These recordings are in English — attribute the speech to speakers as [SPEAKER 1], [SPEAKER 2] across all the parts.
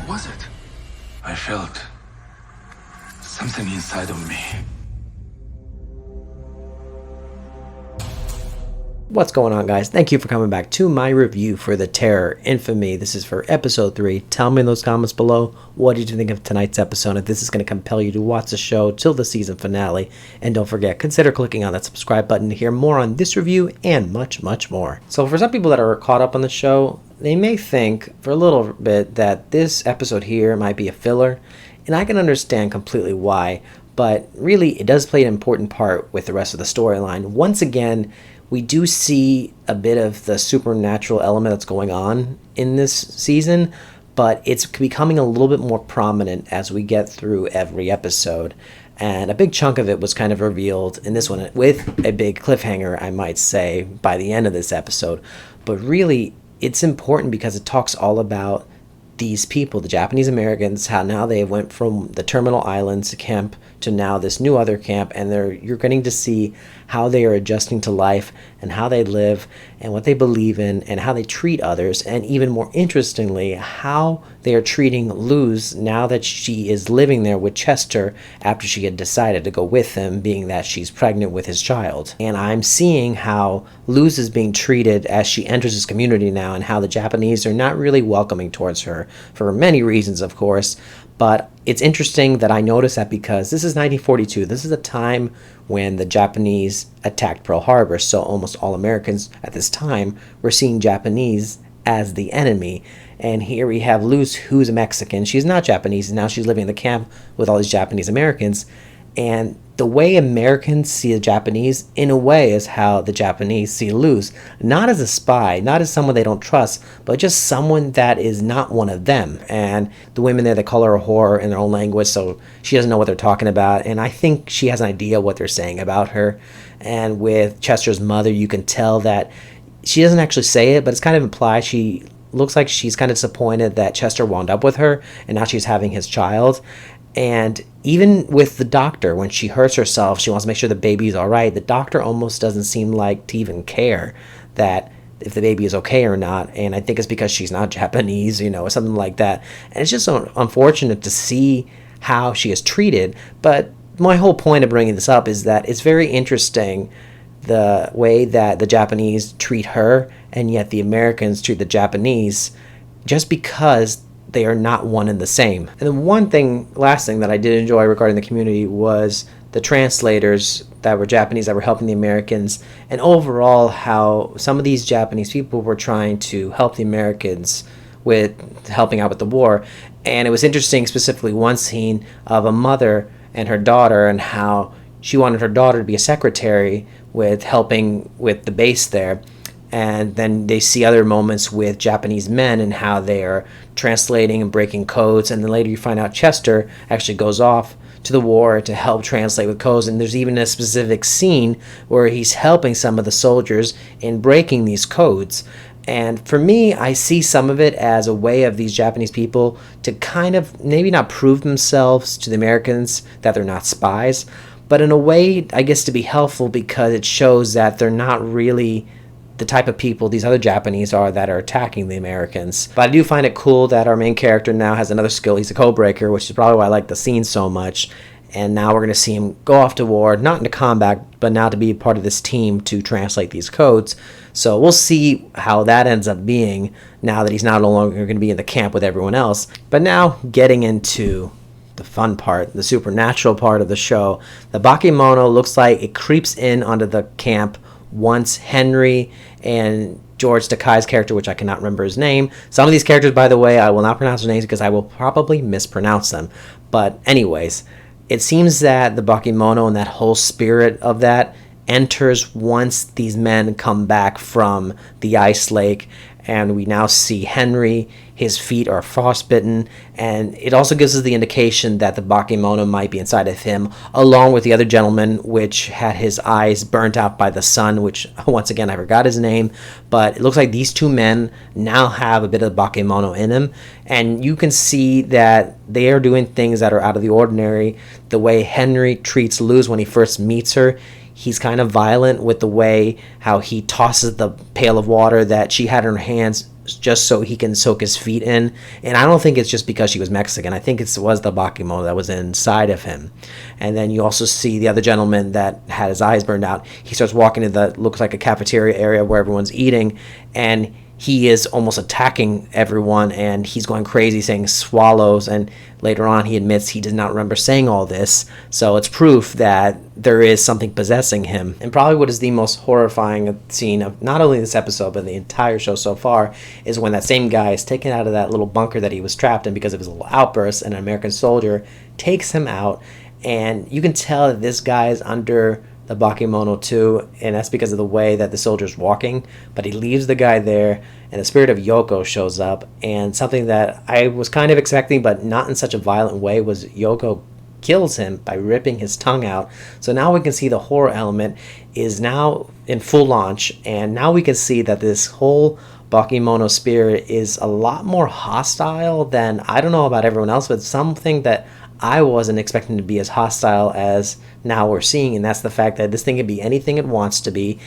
[SPEAKER 1] What was it? I felt something inside of me.
[SPEAKER 2] What's going on, guys? Thank you for coming back to my review for The Terror Infamy. This is for episode 3. Tell me in those comments below, what did you think of tonight's episode? If this is going to compel you to watch the show till the season finale. And don't forget, consider clicking on that subscribe button to hear more on this review and much, much more. So for some people that are caught up on the show, they may think for a little bit that this episode here might be a filler. And I can understand completely why. But really, it does play an important part with the rest of the storyline. Once again, we do see a bit of the supernatural element that's going on in this season, but it's becoming a little bit more prominent as we get through every episode. And a big chunk of it was kind of revealed in this one with a big cliffhanger, I might say, by the end of this episode. But really, it's important because it talks all about these people, the Japanese Americans, how now they went from the terminal islands camp to now this new other camp, and you're getting to see how they are adjusting to life and how they live and what they believe in and how they treat others, and even more interestingly, how they are treating Luz now that she is living there with Chester after she had decided to go with him, being that she's pregnant with his child. And I'm seeing how Luz is being treated as she enters this community now, and how the Japanese are not really welcoming towards her for many reasons, of course. But it's interesting that I noticed that because this is 1942. This is a time when the Japanese attacked Pearl Harbor. So almost all Americans at this time were seeing Japanese as the enemy. And here we have Luz, who's a Mexican. She's not Japanese, and now she's living in the camp with all these Japanese Americans. And the way Americans see the Japanese, in a way, is how the Japanese see Luz. Not as a spy, not as someone they don't trust, but just someone that is not one of them. And the women there, they call her a whore in their own language, so she doesn't know what they're talking about. And I think she has an idea what they're saying about her. And with Chester's mother, you can tell that she doesn't actually say it, but it's kind of implied. She looks like she's kind of disappointed that Chester wound up with her, and now she's having his child. And even with the doctor, when she hurts herself, she wants to make sure the baby's all right. The doctor almost doesn't seem like to even care that if the baby is okay or not. And I think it's because she's not Japanese, or something like that. And it's just so unfortunate to see how she is treated. But my whole point of bringing this up is that it's very interesting the way that the Japanese treat her, and yet the Americans treat the Japanese, just because they are not one and the same. And the last thing that I did enjoy regarding the community was the translators that were Japanese that were helping the Americans, and overall how some of these Japanese people were trying to help the Americans with helping out with the war. And it was interesting, specifically one scene of a mother and her daughter, and how she wanted her daughter to be a secretary with helping with the base there. And then they see other moments with Japanese men and how they are translating and breaking codes. And then later you find out Chester actually goes off to the war to help translate with codes. And there's even a specific scene where he's helping some of the soldiers in breaking these codes. And for me, I see some of it as a way of these Japanese people to kind of maybe not prove themselves to the Americans that they're not spies, but in a way, I guess, to be helpful, because it shows that they're not really the type of people these other Japanese are that are attacking the Americans. But I do find it cool that our main character now has another skill. He's a code breaker, which is probably why I like the scene so much. And now we're going to see him go off to war, not into combat, but now to be part of this team to translate these codes. So we'll see how that ends up being now that he's no longer going to be in the camp with everyone else. But now getting into the fun part, the supernatural part of the show. The Bakemono looks like it creeps in onto the camp once Henry and George Takei's character, which I cannot remember his name. Some of these characters, by the way, I will not pronounce their names because I will probably mispronounce them. But anyways, it seems that the Bakemono and that whole spirit of that enters once these men come back from the ice lake. And we now see Henry, his feet are frostbitten, and it also gives us the indication that the Bakemono might be inside of him, along with the other gentleman, which had his eyes burnt out by the sun, which, once again, I forgot his name, but it looks like these two men now have a bit of the Bakemono in them, and you can see that they are doing things that are out of the ordinary. The way Henry treats Luz when he first meets her, he's kind of violent with the way how he tosses the pail of water that she had in her hands just so he can soak his feet in. And I don't think it's just because she was Mexican. I think it was the bakemono that was inside of him. And then you also see the other gentleman that had his eyes burned out. He starts walking into the, looks like a cafeteria area where everyone's eating, and he is almost attacking everyone, and he's going crazy saying swallows, and later on he admits he does not remember saying all this, so it's proof that there is something possessing him. And probably what is the most horrifying scene of not only this episode but the entire show so far is when that same guy is taken out of that little bunker that he was trapped in because of his little outburst, and an American soldier takes him out, and you can tell that this guy is under the bakemono too, and that's because of the way that the soldier's walking. But he leaves the guy there, and the spirit of Yoko shows up, and something that I was kind of expecting but not in such a violent way was Yoko kills him by ripping his tongue out. So now we can see the horror element is now in full launch, and now we can see that this whole bakemono spirit is a lot more hostile than, I don't know about everyone else, but something that I wasn't expecting to be as hostile as now we're seeing, and that's the fact that this thing can be anything it wants to be,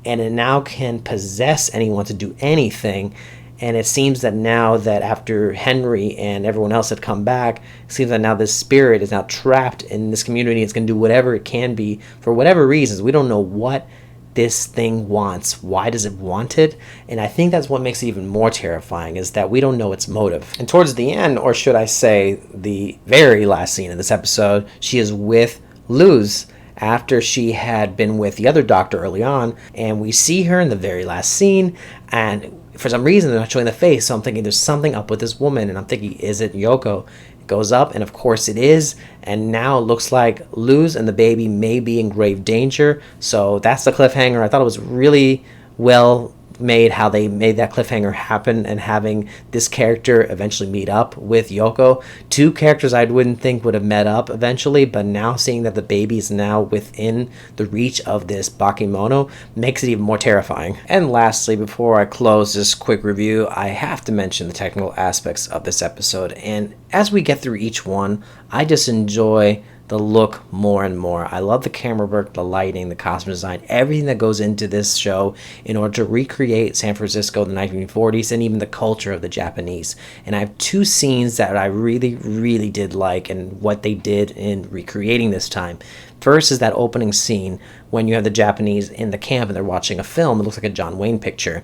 [SPEAKER 2] and it now can possess anyone to do anything. And it seems that now that after Henry and everyone else had come back, it seems that now this spirit is now trapped in this community. It's going to do whatever it can be for whatever reasons. We don't know what this thing wants. Why does it want it? And I think that's what makes it even more terrifying, is that we don't know its motive. And towards the end, or should I say the very last scene of this episode, she is with Luz after she had been with the other doctor early on, and we see her in the very last scene, and for some reason they're not showing the face, so I'm thinking there's something up with this woman, and I'm thinking, is it Yoko? It goes up, and of course it is, and now it looks like Luz and the baby may be in grave danger. So that's the cliffhanger. I thought it was really well made how they made that cliffhanger happen, and having this character eventually meet up with Yoko. Two characters I wouldn't think would have met up eventually, but now seeing that the baby is now within the reach of this bakemono makes it even more terrifying. And lastly, before I close this quick review, I have to mention the technical aspects of this episode. And as we get through each one, I just enjoy the look more and more. I love the camera work, the lighting, the costume design, everything that goes into this show in order to recreate San Francisco in the 1940s and even the culture of the Japanese. And I have two scenes that I really did like and what they did in recreating this time. First is that opening scene when you have the Japanese in the camp and they're watching a film. It looks like a John Wayne picture.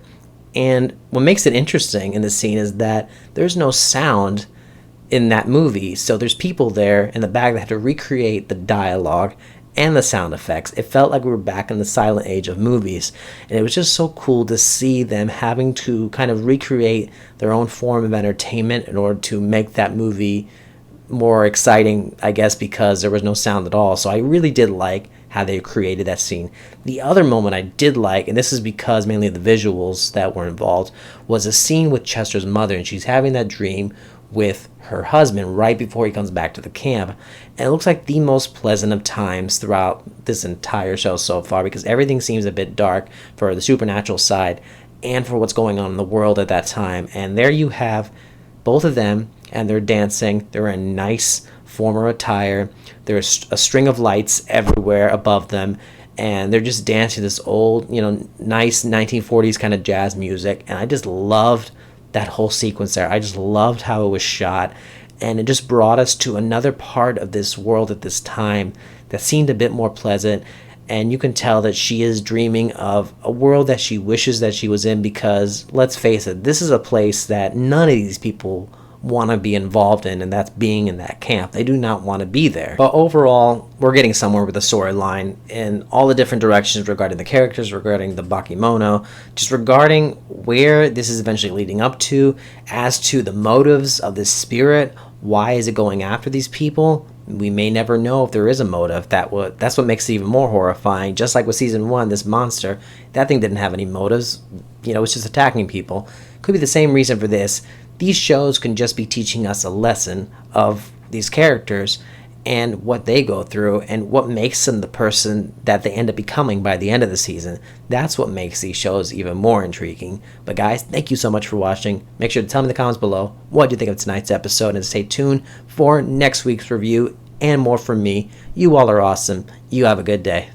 [SPEAKER 2] And what makes it interesting in this scene is that there's no sound in that movie, so there's people there in the back that had to recreate the dialogue and the sound effects. It felt like we were back in the silent age of movies, and it was just so cool to see them having to kind of recreate their own form of entertainment in order to make that movie more exciting, I guess, because there was no sound at all. So I really did like how they created that scene. The other moment I did like, and this is because mainly of the visuals that were involved, was a scene with Chester's mother, and she's having that dream with her husband right before he comes back to the camp. And it looks like the most pleasant of times throughout this entire show so far, because everything seems a bit dark for the supernatural side and for what's going on in the world at that time. And there you have both of them, and they're dancing. They're in nice formal attire. There's a string of lights everywhere above them, and they're just dancing this old, nice 1940s kind of jazz music. And I just loved that whole sequence there. I just loved how it was shot, and it just brought us to another part of this world at this time that seemed a bit more pleasant. And you can tell that she is dreaming of a world that she wishes that she was in, because let's face it, this is a place that none of these people want to be involved in, and that's being in that camp. They do not want to be there. But overall, we're getting somewhere with the storyline in all the different directions regarding the characters, regarding the bakemono, just regarding where this is eventually leading up to, as to the motives of this spirit. Why is it going after these people? We may never know if there is a motive. That's what makes it even more horrifying. Just like with season 1, this monster, that thing didn't have any motives. It's just attacking people. Could be the same reason for this. These shows can just be teaching us a lesson of these characters and what they go through and what makes them the person that they end up becoming by the end of the season. That's what makes these shows even more intriguing. But guys, thank you so much for watching. Make sure to tell me in the comments below what you think of tonight's episode, and stay tuned for next week's review and more from me. You all are awesome. You have a good day.